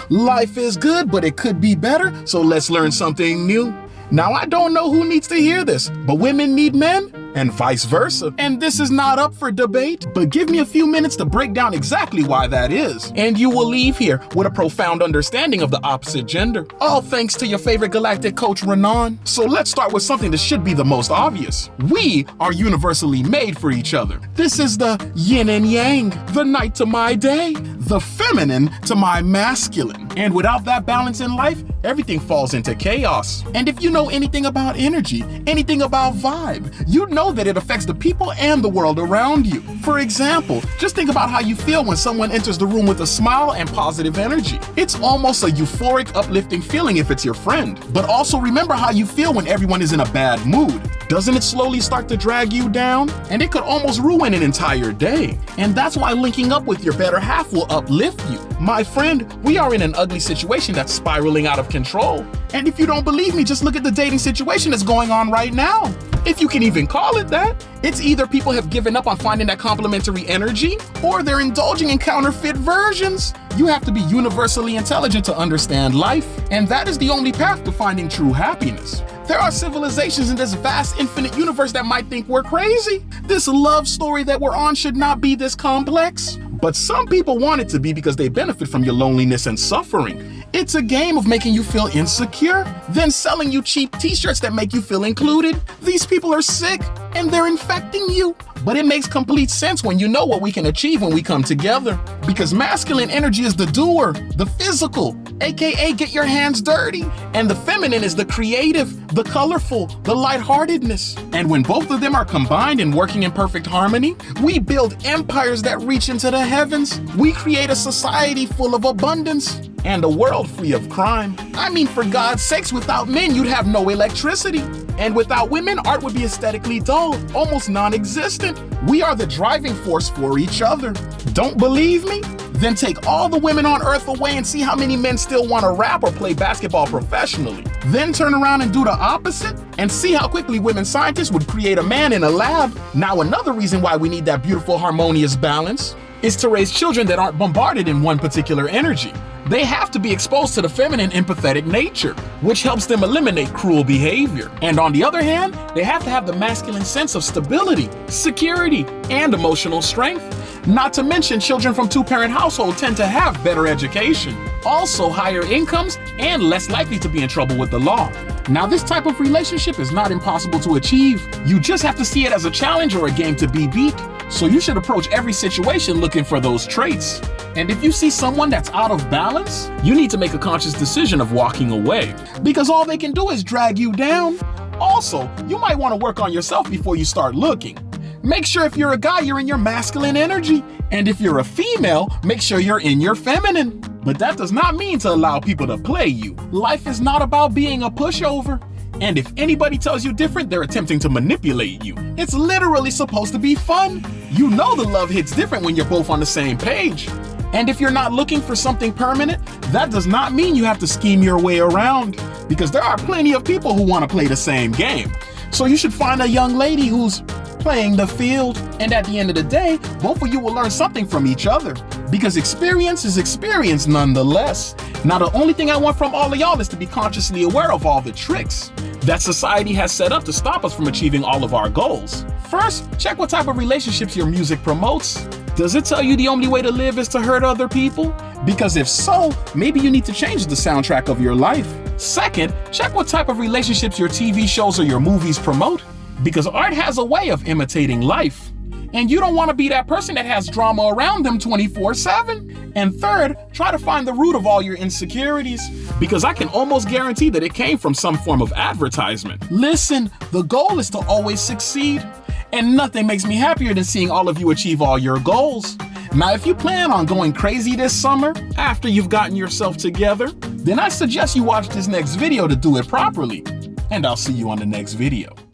Life is good, but it could be better, so let's learn something new. Now, I don't know who needs to hear this, but women need men and vice versa. And this is not up for debate, but give me a few minutes to break down exactly why that is. And you will leave here with a profound understanding of the opposite gender. All thanks to your favorite galactic coach, Renan. So let's start with something that should be the most obvious. We are universally made for each other. This is the yin and yang, the night to my day, the feminine to my masculine. And without that balance in life, everything falls into chaos. And if you know anything about energy, anything about vibe, you know that it affects the people and the world around you. For example, just think about how you feel when someone enters the room with a smile and positive energy. It's almost a euphoric, uplifting feeling if it's your friend. But also remember how you feel when everyone is in a bad mood. Doesn't it slowly start to drag you down? And it could almost ruin an entire day. And that's why linking up with your better half will uplift you. My friend, we are in an ugly situation that's spiraling out of control. And if you don't believe me, just look at the dating situation that's going on right now. If you can even call it that. It's either people have given up on finding that complementary energy, or they're indulging in counterfeit versions. You have to be universally intelligent to understand life, and that is the only path to finding true happiness. There are civilizations in this vast infinite universe that might think we're crazy. This love story that we're on should not be this complex. But some people want it to be because they benefit from your loneliness and suffering. It's a game of making you feel insecure, then selling you cheap t-shirts that make you feel included. These people are sick and they're infecting you. But it makes complete sense when you know what we can achieve when we come together. Because masculine energy is the doer, the physical, aka get your hands dirty. And the feminine is the creative, the colorful, the lightheartedness. And when both of them are combined and working in perfect harmony, we build empires that reach into the heavens. We create a society full of abundance and a world free of crime. I mean, for God's sakes, without men, you'd have no electricity. And without women, art would be aesthetically dull, almost non-existent. We are the driving force for each other. Don't believe me? Then take all the women on Earth away and see how many men still want to rap or play basketball professionally. Then turn around and do the opposite and see how quickly women scientists would create a man in a lab. Now, another reason why we need that beautiful, harmonious balance is to raise children that aren't bombarded in one particular energy. They have to be exposed to the feminine, empathetic nature, which helps them eliminate cruel behavior. And on the other hand, they have to have the masculine sense of stability, security, and emotional strength. Not to mention, children from two-parent households tend to have better education, also higher incomes, and less likely to be in trouble with the law. Now, this type of relationship is not impossible to achieve. You just have to see it as a challenge or a game to be beat. So you should approach every situation looking for those traits. And if you see someone that's out of balance, you need to make a conscious decision of walking away, because all they can do is drag you down. Also, you might want to work on yourself before you start looking. Make sure if you're a guy, you're in your masculine energy. And if you're a female, make sure you're in your feminine. But that does not mean to allow people to play you. Life is not about being a pushover. And if anybody tells you different, they're attempting to manipulate you. It's literally supposed to be fun. You know the love hits different when you're both on the same page. And if you're not looking for something permanent, that does not mean you have to scheme your way around, because there are plenty of people who want to play the same game. So you should find a young lady who's playing the field, and at the end of the day, both of you will learn something from each other, because experience is experience nonetheless. Now, the only thing I want from all of y'all is to be consciously aware of all the tricks that society has set up to stop us from achieving all of our goals. First, check what type of relationships your music promotes. Does it tell you the only way to live is to hurt other people? Because if so, maybe you need to change the soundtrack of your life. Second, check what type of relationships your TV shows or your movies promote, because art has a way of imitating life. And you don't want to be that person that has drama around them 24/7. And third, try to find the root of all your insecurities, because I can almost guarantee that it came from some form of advertisement. Listen, the goal is to always succeed. And nothing makes me happier than seeing all of you achieve all your goals. Now, if you plan on going crazy this summer after you've gotten yourself together, then I suggest you watch this next video to do it properly. And I'll see you on the next video.